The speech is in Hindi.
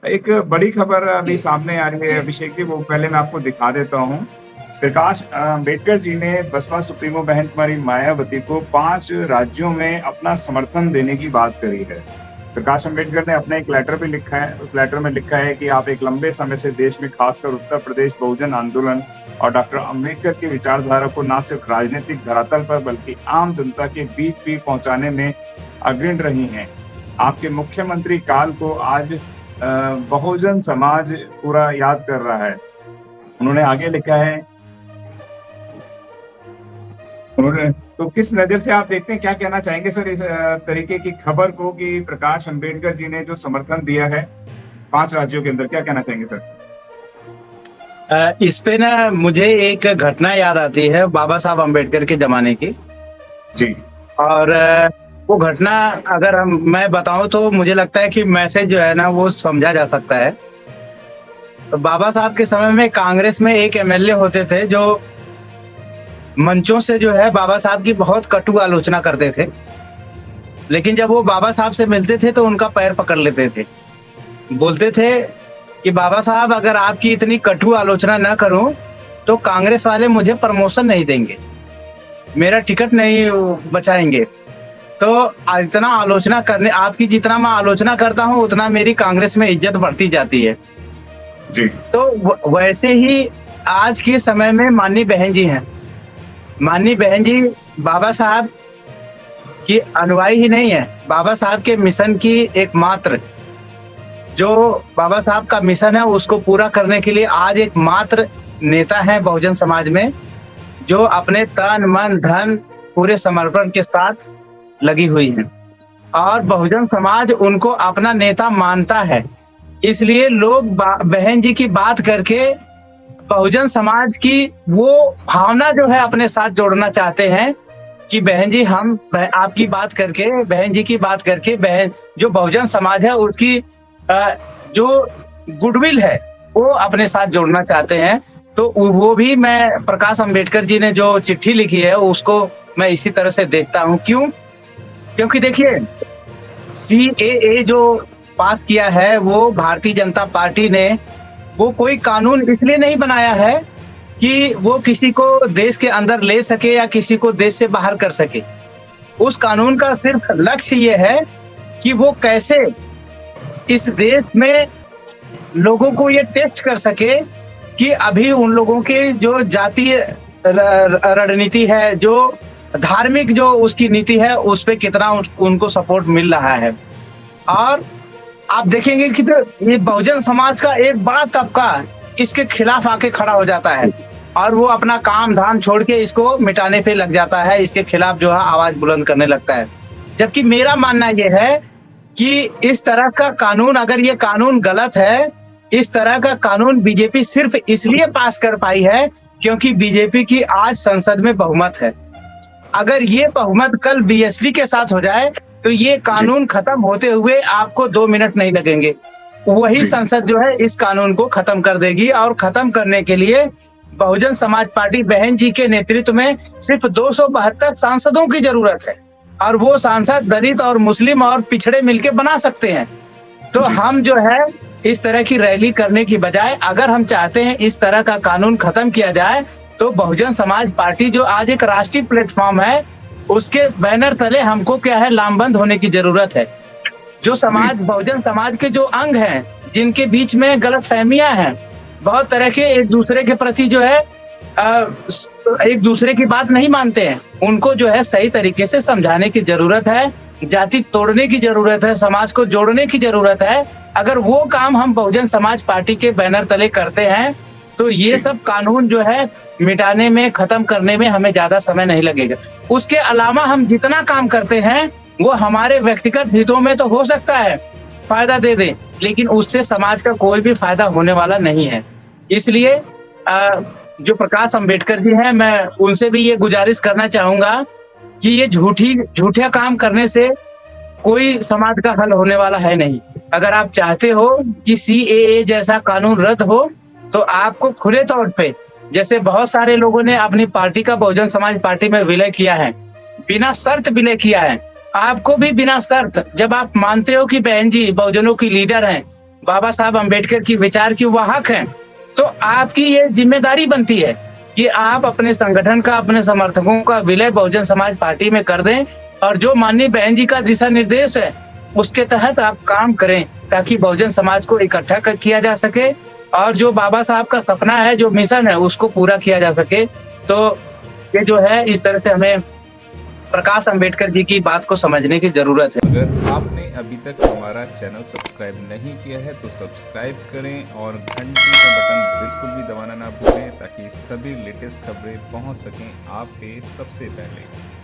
एक बड़ी खबर अभी सामने आ रही है अभिषेक जी, वो पहले मैं आपको दिखा देता हूँ। प्रकाश अम्बेडकर जी ने बसपा सुप्रीमो बहन कुमारी मायावती को 5 राज्यों में अपना समर्थन देने की बात करी है। प्रकाश अम्बेडकर ने अपने एक लेटर पे लिखा है, उस लेटर में लिखा है कि आप एक लंबे समय से देश में खासकर उत्तर प्रदेश बहुजन आंदोलन और डॉक्टर अम्बेडकर की विचारधारा को न सिर्फ राजनीतिक धरातल पर बल्कि आम जनता के बीच भी पहुंचाने में अग्रणी रही हैं। आपके मुख्यमंत्री काल को आज बहुजन समाज पूरा याद कर रहा है। उन्होंने आगे लिखा है, उन्होंने तो किस नजर से आप देखते हैं, क्या कहना चाहेंगे सर इस तरीके की खबर को कि प्रकाश अम्बेडकर जी ने जो समर्थन दिया है 5 राज्यों के अंदर, क्या कहना चाहेंगे सर? इस पे ना मुझे एक घटना याद आती है बाबा साहब अम्बेडकर के जमाने की। जी। और वो घटना अगर मैं बताऊं तो मुझे लगता है कि मैसेज जो है ना वो समझा जा सकता है। तो बाबा साहब के समय में कांग्रेस में एक एमएलए होते थे जो मंचों से जो है बाबा साहब की बहुत कटु आलोचना करते थे, लेकिन जब वो बाबा साहब से मिलते थे तो उनका पैर पकड़ लेते थे। बोलते थे कि बाबा साहब अगर आपकी इतनी कटु आलोचना न करूं तो कांग्रेस वाले मुझे प्रमोशन नहीं देंगे, मेरा टिकट नहीं बचाएंगे। तो इतना आलोचना करने आपकी जितना मैं आलोचना करता हूं उतना मेरी कांग्रेस में इज्जत बढ़ती जाती है। जी। तो वैसे ही आज के समय में माननीय बहन जी हैं। माननीय बहन जी बाबा साहब की अनुयायी ही नहीं है, बाबा साहब के मिशन की एकमात्र जो बाबा साहब का मिशन है उसको पूरा करने के लिए आज एकमात्र नेता है बहुजन समाज में, जो अपने तन मन धन पूरे समर्पण के साथ लगी हुई है और बहुजन समाज उनको अपना नेता मानता है। इसलिए लोग बहन जी की बात करके बहुजन समाज की वो भावना जो है अपने साथ जोड़ना चाहते हैं कि बहन जी हम आपकी बात करके, बहन जी की बात करके बहन जो बहुजन समाज है उसकी जो गुडविल है वो अपने साथ जोड़ना चाहते हैं। तो वो भी मैं प्रकाश अम्बेडकर जी ने जो चिट्ठी लिखी है उसको मैं इसी तरह से देखता हूँ। क्यों? क्योंकि देखिए CAA जो पास किया है वो भारतीय जनता पार्टी ने वो कोई कानून इसलिए नहीं बनाया है कि वो किसी को देश के अंदर ले सके या किसी को देश से बाहर कर सके। उस कानून का सिर्फ लक्ष्य ये है कि वो कैसे इस देश में लोगों को ये टेस्ट कर सके कि अभी उन लोगों के जो जातीय रणनीति है, जो धार्मिक जो उसकी नीति है उस पे कितना उनको सपोर्ट मिल रहा है। और आप देखेंगे कि तो ये बहुजन समाज का एक बड़ा तबका इसके खिलाफ आके खड़ा हो जाता है और वो अपना काम धाम छोड़ के इसको मिटाने पे लग जाता है, इसके खिलाफ जो है आवाज बुलंद करने लगता है। जबकि मेरा मानना ये है कि इस तरह का कानून, अगर ये कानून गलत है, इस तरह का कानून बीजेपी सिर्फ इसलिए पास कर पाई है क्योंकि बीजेपी की आज संसद में बहुमत है। अगर ये बहुमत कल बीएसपी के साथ हो जाए तो ये कानून खत्म होते हुए आपको 2 मिनट नहीं लगेंगे। वही संसद जो है इस कानून को खत्म कर देगी और खत्म करने के लिए बहुजन समाज पार्टी बहन जी के नेतृत्व में सिर्फ 272 सांसदों की जरूरत है और वो सांसद दलित और मुस्लिम और पिछड़े मिलके बना सकते हैं। तो हम जो है इस तरह की रैली करने की बजाय अगर हम चाहते हैं इस तरह का कानून खत्म किया जाए तो बहुजन समाज पार्टी जो आज एक राष्ट्रीय प्लेटफॉर्म है उसके बैनर तले हमको क्या है लामबंद होने की जरूरत है। जो समाज बहुजन समाज के जो अंग हैं जिनके बीच में गलतफहमियां हैं, बहुत तरह के एक दूसरे के प्रति जो है एक दूसरे की बात नहीं मानते हैं, उनको जो है सही तरीके से समझाने की जरूरत है, जाति तोड़ने की जरूरत है, समाज को जोड़ने की जरूरत है। अगर वो काम हम बहुजन समाज पार्टी के बैनर तले करते हैं तो ये सब कानून जो है मिटाने में, खत्म करने में हमें ज्यादा समय नहीं लगेगा। उसके अलावा हम जितना काम करते हैं वो हमारे व्यक्तिगत हितों में तो हो सकता है फायदा दे दे, लेकिन उससे समाज का कोई भी फायदा होने वाला नहीं है। इसलिए जो प्रकाश अम्बेडकर जी हैं, मैं उनसे भी ये गुजारिश करना चाहूंगा कि ये झूठे काम करने से कोई समाज का हल होने वाला है नहीं। अगर आप चाहते हो कि CAA जैसा कानून रद्द हो तो आपको खुले तौर पे, जैसे बहुत सारे लोगों ने अपनी पार्टी का बहुजन समाज पार्टी में विलय किया है, बिना शर्त विलय किया है, आपको भी बिना शर्त, जब आप मानते हो कि बहन जी बहुजनों की लीडर हैं, बाबा साहब अम्बेडकर की विचार की वाहक हैं, तो आपकी ये जिम्मेदारी बनती है कि आप अपने संगठन का, अपने समर्थकों का विलय बहुजन समाज पार्टी में कर दें और जो माननीय बहन जी का दिशा निर्देश है उसके तहत आप काम करें, ताकि बहुजन समाज को इकट्ठा किया जा सके और जो बाबा साहब का सपना है, जो मिशन है, उसको पूरा किया जा सके। तो ये जो है, इस तरह से हमें प्रकाश अंबेडकर जी की बात को समझने की जरूरत है। अगर आपने अभी तक हमारा चैनल सब्सक्राइब नहीं किया है तो सब्सक्राइब करें और घंटी का बटन बिल्कुल भी दबाना ना भूलें, ताकि सभी लेटेस्ट खबरें पहुंच सकें आप पे सबसे पहले।